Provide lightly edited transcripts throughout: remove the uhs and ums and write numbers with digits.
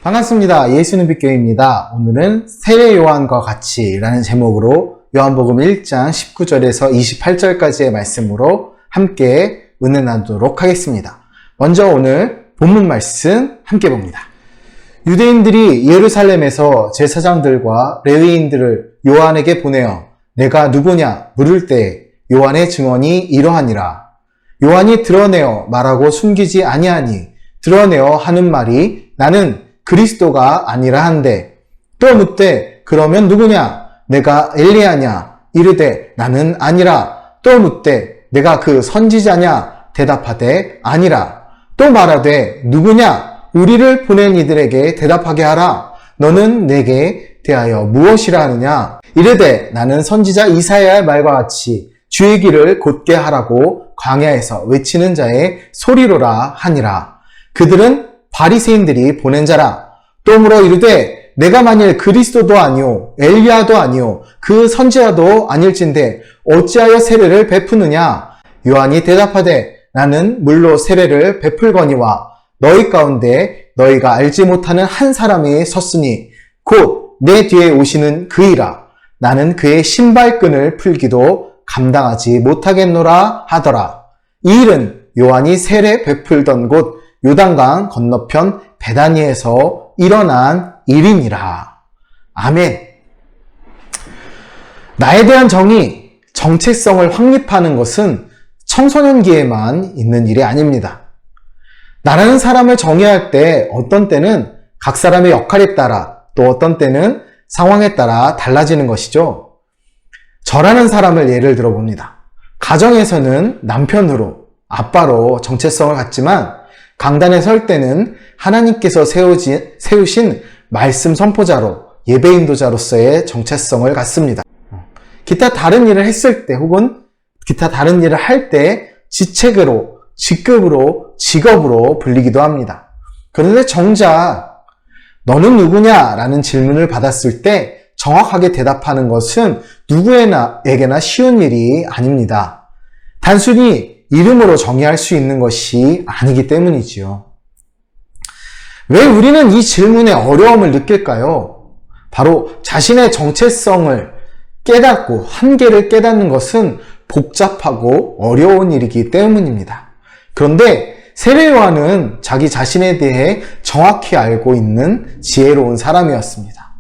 반갑습니다. 예수는 빛교회입니다. 오늘은 세례 요한과 같이 라는 제목으로 요한복음 1장 19절에서 28절까지의 말씀으로 함께 은혜 나누도록 하겠습니다. 먼저 오늘 본문 말씀 함께 봅니다. 유대인들이 예루살렘에서 제사장들과 레위인들을 요한에게 보내어 내가 누구냐 물을 때 요한의 증언이 이러하니라. 요한이 드러내어 말하고 숨기지 아니하니 드러내어 하는 말이 나는 그리스도가 아니라 한데, 또 묻되 그러면 누구냐? 내가 엘리야냐? 이르되 나는 아니라. 또 묻되 내가 그 선지자냐? 대답하되 아니라. 또 말하되 누구냐? 우리를 보낸 이들에게 대답하게 하라. 너는 내게 대하여 무엇이라 하느냐? 이르되 나는 선지자 이사야의 말과 같이 주의 길을 곧게 하라고 광야에서 외치는 자의 소리로라 하니라. 그들은 바리새인들이 보낸 자라. 또 물어 이르되 내가 만일 그리스도도 아니오 엘리야도 아니오 그 선지자도 아닐진데 어찌하여 세례를 베푸느냐? 요한이 대답하되 나는 물로 세례를 베풀거니와 너희 가운데 너희가 알지 못하는 한 사람이 섰으니 곧 내 뒤에 오시는 그이라. 나는 그의 신발끈을 풀기도 감당하지 못하겠노라 하더라. 이 일은 요한이 세례 베풀던 곳 요단강 건너편 베다니에서 일어난 일이니라. 아멘. 나에 대한 정의, 정체성을 확립하는 것은 청소년기에만 있는 일이 아닙니다. 나라는 사람을 정의할 때 어떤 때는 각 사람의 역할에 따라 또 어떤 때는 상황에 따라 달라지는 것이죠. 저라는 사람을 예를 들어봅니다. 가정에서는 남편으로, 아빠로 정체성을 갖지만 강단에 설 때는 하나님께서 세우신 말씀 선포자로, 예배 인도자로서의 정체성을 갖습니다. 기타 다른 일을 했을 때 혹은 기타 다른 일을 할 때 지책으로, 직급으로, 직업으로 불리기도 합니다. 그런데 정작 너는 누구냐? 라는 질문을 받았을 때 정확하게 대답하는 것은 누구에게나 쉬운 일이 아닙니다. 단순히 이름으로 정의할 수 있는 것이 아니기 때문이지요. 왜 우리는 이 질문에 어려움을 느낄까요? 바로 자신의 정체성을 깨닫고 한계를 깨닫는 것은 복잡하고 어려운 일이기 때문입니다. 그런데 세례 요한은 자기 자신에 대해 정확히 알고 있는 지혜로운 사람이었습니다.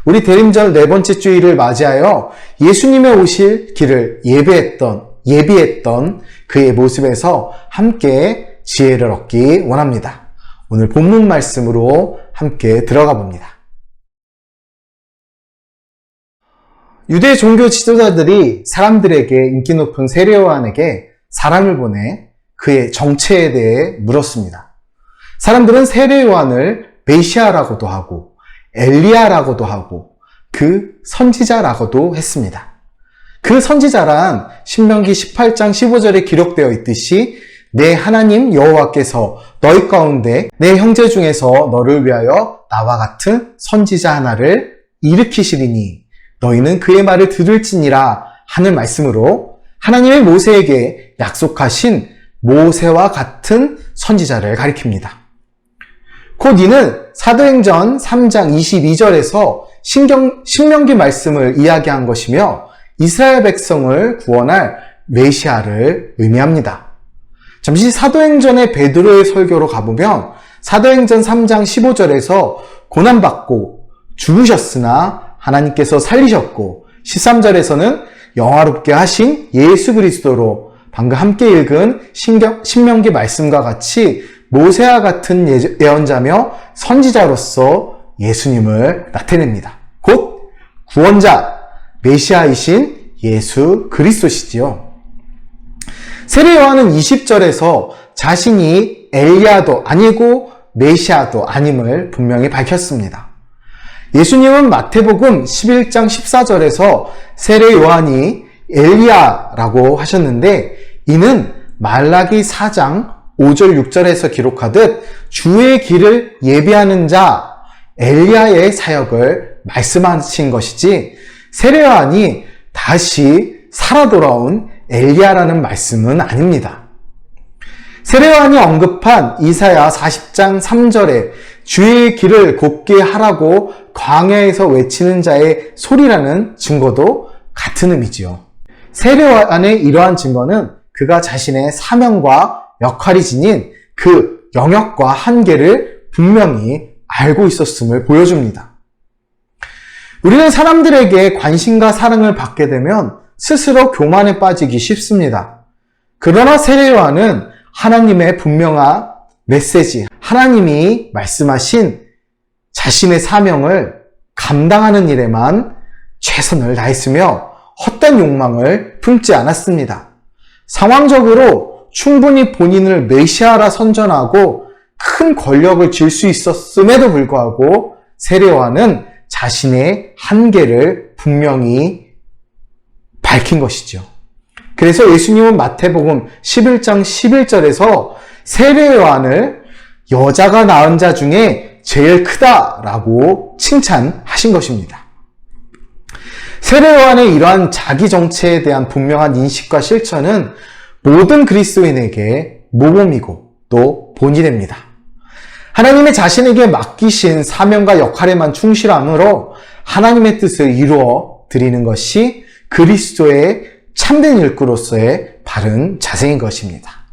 우리 대림절 네 번째 주일을 맞이하여 예수님의 오실 길을 예비했던 그의 모습에서 함께 지혜를 얻기 원합니다. 오늘 본문 말씀으로 함께 들어가 봅니다. 유대 종교 지도자들이 사람들에게 인기 높은 세례 요한에게 사람을 보내 그의 정체에 대해 물었습니다. 사람들은 세례 요한을 메시아라고도 하고 엘리야라고도 하고 그 선지자라고도 했습니다. 그 선지자란 신명기 18장 15절에 기록되어 있듯이 내 하나님 여호와께서 너희 가운데 내 형제 중에서 너를 위하여 나와 같은 선지자 하나를 일으키시리니 너희는 그의 말을 들을지니라 하는 말씀으로 하나님의 모세에게 약속하신 모세와 같은 선지자를 가리킵니다. 곧 이는 사도행전 3장 22절에서 신명기 말씀을 이야기한 것이며 이스라엘 백성을 구원할 메시아를 의미합니다. 잠시 사도행전의 베드로의 설교로 가보면 사도행전 3장 15절에서 고난받고 죽으셨으나 하나님께서 살리셨고 13절에서는 영화롭게 하신 예수 그리스도로 방금 함께 읽은 신명기 말씀과 같이 모세와 같은 예언자며 선지자로서 예수님을 나타냅니다. 곧 구원자, 메시아이신 예수 그리스도시지요. 세례 요한은 20절에서 자신이 엘리야도 아니고 메시아도 아님을 분명히 밝혔습니다. 예수님은 마태복음 11장 14절에서 세례 요한이 엘리야라고 하셨는데 이는 말라기 4장 5절 6절에서 기록하듯 주의 길을 예비하는 자 엘리야의 사역을 말씀하신 것이지 세례 요한이 다시 살아 돌아온 엘리야라는 말씀은 아닙니다. 세례 요한이 언급한 이사야 40장 3절에 주의 길을 곱게 하라고 광야에서 외치는 자의 소리라는 증거도 같은 의미지요. 세례요한의 이러한 증거는 그가 자신의 사명과 역할이 지닌 그 영역과 한계를 분명히 알고 있었음을 보여줍니다. 우리는 사람들에게 관심과 사랑을 받게 되면 스스로 교만에 빠지기 쉽습니다. 그러나 세례요한은 하나님의 분명한 메시지, 하나님이 말씀하신 자신의 사명을 감당하는 일에만 최선을 다했으며 헛된 욕망을 품지 않았습니다. 상황적으로 충분히 본인을 메시아라 선전하고 큰 권력을 쥘 수 있었음에도 불구하고 세례요한은 자신의 한계를 분명히 밝힌 것이죠. 그래서 예수님은 마태복음 11장 11절에서 세례요한을 여자가 낳은 자 중에 제일 크다라고 칭찬하신 것입니다. 세례요한의 이러한 자기 정체에 대한 분명한 인식과 실천은 모든 그리스도인에게 모범이고 또 본이 됩니다. 하나님의 자신에게 맡기신 사명과 역할에만 충실함으로 하나님의 뜻을 이루어 드리는 것이 그리스도의 참된 일꾼으로서의 바른 자세인 것입니다.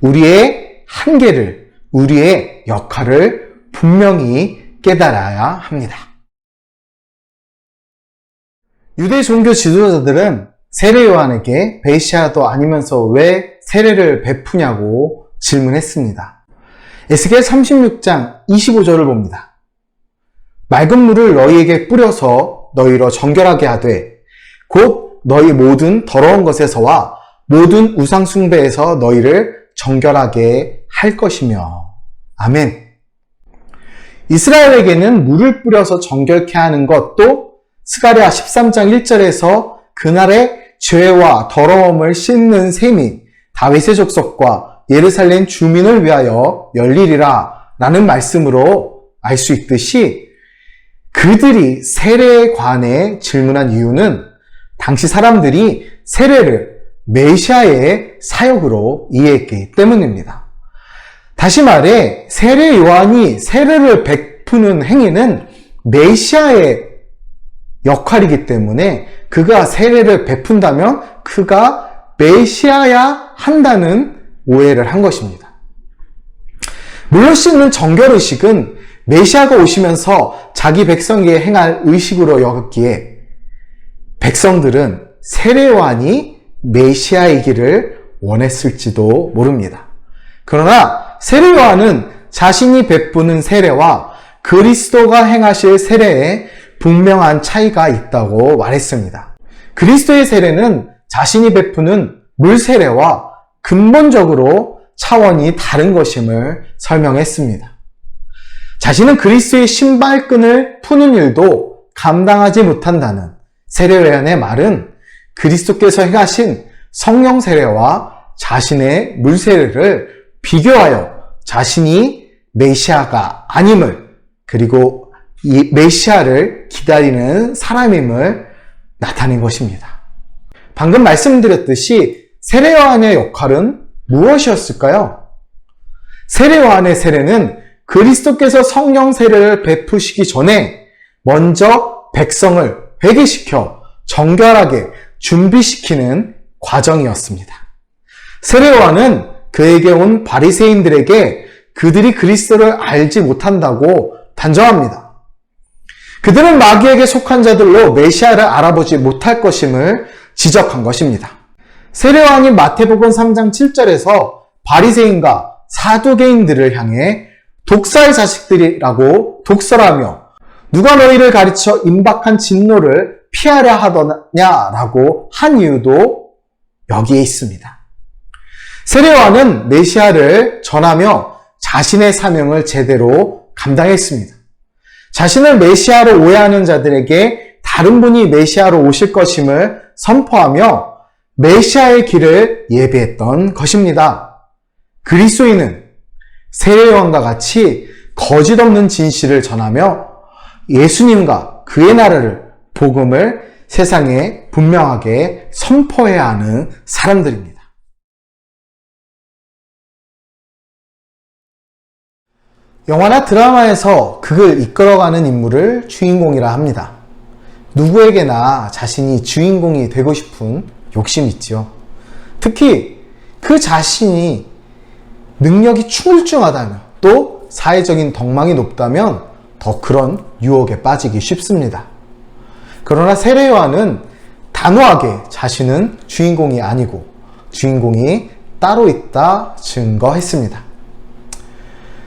우리의 한계를, 우리의 역할을 분명히 깨달아야 합니다. 유대 종교 지도자들은 세례요한에게 메시아도 아니면서 왜 세례를 베푸냐고 질문했습니다. 에스겔 36장 25절을 봅니다. 맑은 물을 너희에게 뿌려서 너희로 정결하게 하되 곧 너희 모든 더러운 것에서와 모든 우상 숭배에서 너희를 정결하게 할 것이며. 아멘. 이스라엘에게는 물을 뿌려서 정결케 하는 것도 스가랴 13장 1절에서 그날의 죄와 더러움을 씻는 셈이 다윗의 족속과 예루살렘 주민을 위하여 열리리라 라는 말씀으로 알 수 있듯이 그들이 세례에 관해 질문한 이유는 당시 사람들이 세례를 메시아의 사역으로 이해했기 때문입니다. 다시 말해 세례 요한이 세례를 베푸는 행위는 메시아의 역할이기 때문에 그가 세례를 베푼다면 그가 메시아야 한다는 오해를 한 것입니다. 물로 씻는 정결의식은 메시아가 오시면서 자기 백성에게 행할 의식으로 여겼기에 백성들은 세례 요한이 메시아이기를 원했을지도 모릅니다. 그러나 세례 요한은 자신이 베푸는 세례와 그리스도가 행하실 세례에 분명한 차이가 있다고 말했습니다. 그리스도의 세례는 자신이 베푸는 물 세례와 근본적으로 차원이 다른 것임을 설명했습니다. 자신은 그리스도의 신발끈을 푸는 일도 감당하지 못한다는 세례 요한의 말은 그리스도께서 행하신 성령 세례와 자신의 물 세례를 비교하여 자신이 메시아가 아님을, 그리고 이 메시아를 기다리는 사람임을 나타낸 것입니다. 방금 말씀드렸듯이 세례 요한의 역할은 무엇이었을까요? 세례 요한의 세례는 그리스도께서 성령 세례를 베푸시기 전에 먼저 백성을 회개시켜 정결하게 준비시키는 과정이었습니다. 세례 요한은 그에게 온 바리새인들에게 그들이 그리스도를 알지 못한다고 단정합니다. 그들은 마귀에게 속한 자들로 메시아를 알아보지 못할 것임을 지적한 것입니다. 세례 요한이 마태복음 3장 7절에서 바리새인과 사두개인들을 향해 독사의 자식들이라고 독설하며 누가 너희를 가르쳐 임박한 진노를 피하려 하더냐라고 한 이유도 여기에 있습니다. 세례 요한은 메시아를 전하며 자신의 사명을 제대로 감당했습니다. 자신을 메시아로 오해하는 자들에게 다른 분이 메시아로 오실 것임을 선포하며 메시아의 길을 예비했던 것입니다. 그리스도인은 세례 요한과 같이 거짓 없는 진실을 전하며 예수님과 그의 나라를, 복음을 세상에 분명하게 선포해야 하는 사람들입니다. 영화나 드라마에서 그걸 이끌어가는 인물을 주인공이라 합니다. 누구에게나 자신이 주인공이 되고 싶은 욕심이 있죠. 특히 그 자신이 능력이 출중하다면 또 사회적인 덕망이 높다면 더 그런 유혹에 빠지기 쉽습니다. 그러나 세례 요한은 단호하게 자신은 주인공이 아니고 주인공이 따로 있다 증거했습니다.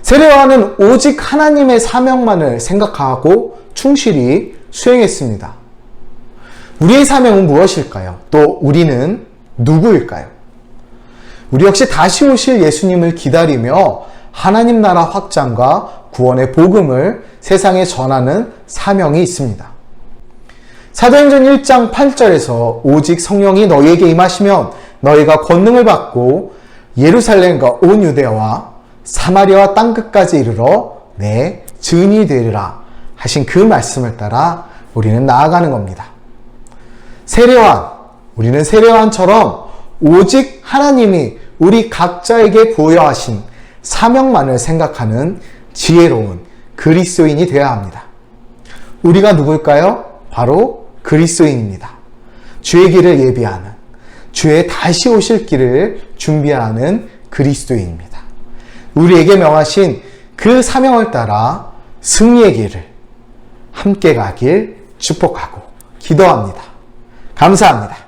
세례 요한은 오직 하나님의 사명만을 생각하고 충실히 수행했습니다. 우리의 사명은 무엇일까요? 또 우리는 누구일까요? 우리 역시 다시 오실 예수님을 기다리며 하나님 나라 확장과 구원의 복음을 세상에 전하는 사명이 있습니다. 사도행전 1장 8절에서 오직 성령이 너희에게 임하시면 너희가 권능을 받고 예루살렘과 온 유대와 사마리아와 땅끝까지 이르러 내 증인이 되리라 하신 그 말씀을 따라 우리는 나아가는 겁니다. 세례요한, 우리는 세례요한처럼 오직 하나님이 우리 각자에게 부여하신 사명만을 생각하는 지혜로운 그리스도인이 되어야 합니다. 우리가 누굴까요? 바로 그리스도인입니다. 주의 길을 예비하는, 주의 다시 오실 길을 준비하는 그리스도인입니다. 우리에게 명하신 그 사명을 따라 승리의 길을 함께 가길 축복하고 기도합니다. 감사합니다.